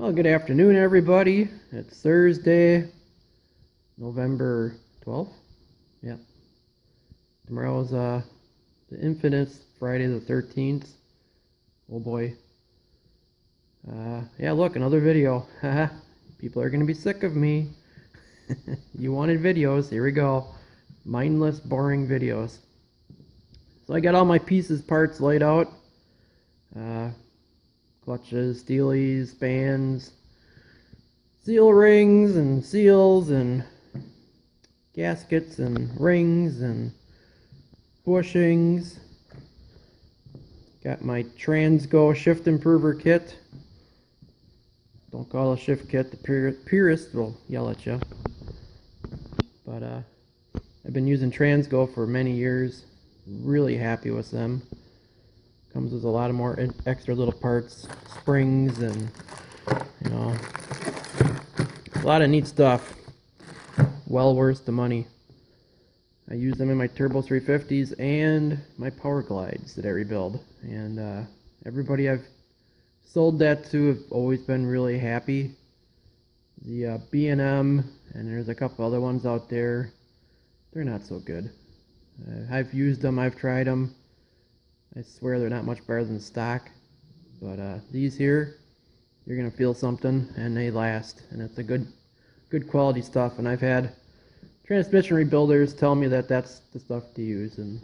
Well, good afternoon, everybody. It's Thursday, November 12th. Yeah. Tomorrow's the infamous Friday the 13th. Oh boy. Yeah, look, another video. Haha. People are gonna be sick of me. You wanted videos. Here we go. Mindless, boring videos. So I got all my pieces, parts laid out. Clutches, steelies, spans, seal rings and seals and gaskets and rings and bushings. Got my Transgo shift improver kit. Don't call it a shift kit, the purist will yell at you. But I've been using Transgo for many years. Really happy with them. Comes with a lot of more extra little parts, springs, and you know, a lot of neat stuff. Well worth the money. I use them in my Turbo 350s and my Power Glides that I rebuild. And everybody I've sold that to have always been really happy. The B&M, and there's a couple other ones out there. They're not so good. I've used them, I've tried them. I swear they're not much better than stock. But these here, you're going to feel something, and they last. And it's a good quality stuff. And I've had transmission rebuilders tell me that that's the stuff to use, and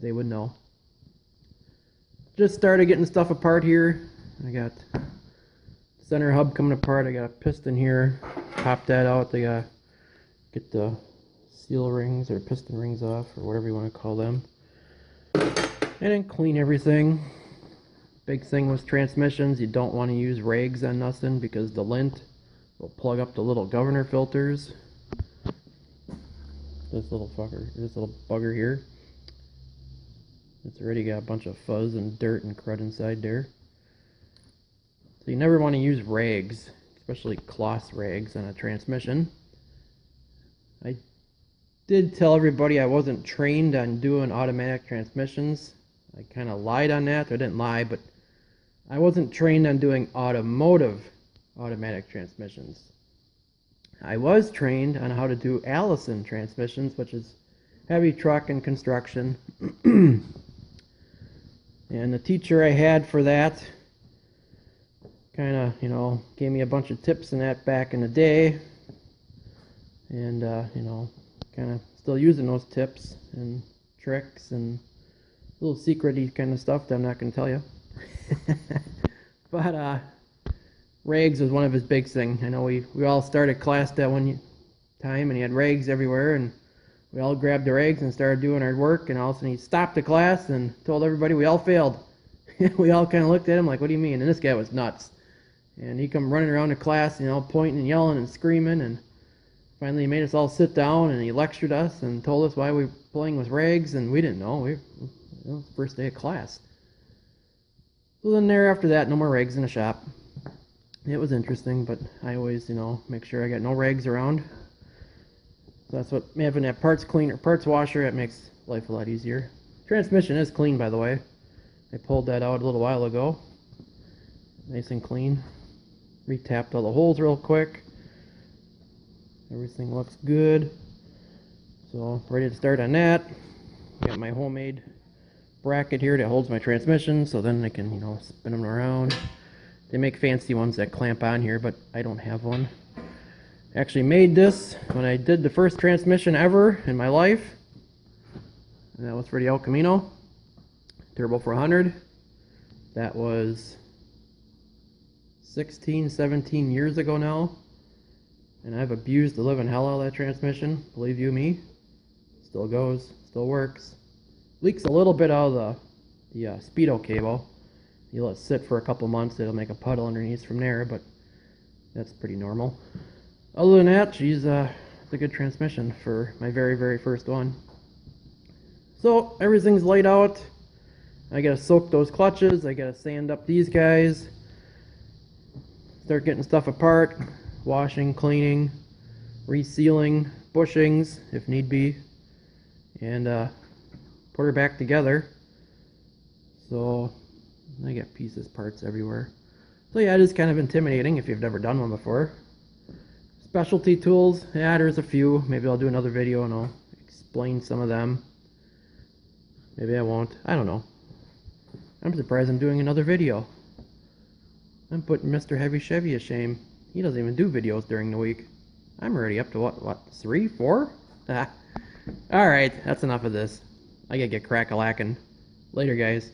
they would know. Just started getting stuff apart here. I got center hub coming apart. I got a piston here. Pop that out. They got get the seal rings or piston rings off, or whatever you want to call them. And then clean everything. Big thing with transmissions, you don't want to use rags on nothing because the lint will plug up the little governor filters. This little bugger here. It's already got a bunch of fuzz and dirt and crud inside there. So you never want to use rags, especially cloth rags on a transmission. I did tell everybody I wasn't trained on doing automatic transmissions. I kind of lied on that. I didn't lie, but I wasn't trained on doing automotive automatic transmissions. I was trained on how to do Allison transmissions, which is heavy truck and construction. And the teacher I had for that kind of, you know, gave me a bunch of tips in that back in the day. And, you know, kind of still using those tips and tricks and little secret-y kind of stuff that I'm not going to tell you. But rags was one of his big things. I know we all started class that one time, and he had rags everywhere, and we all grabbed the rags and started doing our work, and all of a sudden he stopped the class and told everybody we all failed. We all kind of looked at him like, what do you mean? And this guy was nuts. And he come running around the class, you know, pointing and yelling and screaming, and finally he made us all sit down, and he lectured us and told us why we were playing with rags, and we didn't know. It was the first day of class. So then after that, no more rags in the shop. It was interesting, but I always, you know, make sure I got no rags around. So that's what having that parts cleaner, parts washer, it makes life a lot easier. Transmission is clean, by the way. I pulled that out a little while ago. Nice and clean. Retapped all the holes real quick. Everything looks good. So ready to start on that. Got my homemade bracket here that holds my transmission, so then I can, you know, spin them around. They make fancy ones that clamp on here, but I don't have one. Actually made this when I did the first transmission ever in my life, and that was for the El Camino Turbo 400. That was 17 years ago now, and I've abused the living hell out of that transmission, believe you me. Still goes, still works. Leaks a little bit out of the speedo cable. You let it sit for a couple months, it'll make a puddle underneath from there, but that's pretty normal. Other than that, it's a good transmission for my very first one. So everything's laid out. I gotta soak those clutches, I gotta sand up these guys, start getting stuff apart, washing, cleaning, resealing, bushings if need be, and put her back together. So I got pieces, parts everywhere. So yeah, it is kind of intimidating if you've never done one before. Specialty tools, yeah, there's a few. Maybe I'll do another video and I'll explain some of them. Maybe I won't. I don't know. I'm surprised I'm doing another video. I'm putting Mr. Heavy Chevy to shame. He doesn't even do videos during the week. I'm already up to what, 3, 4? Ah. Alright, that's enough of this. I gotta get crack-a-lackin'. Later, guys.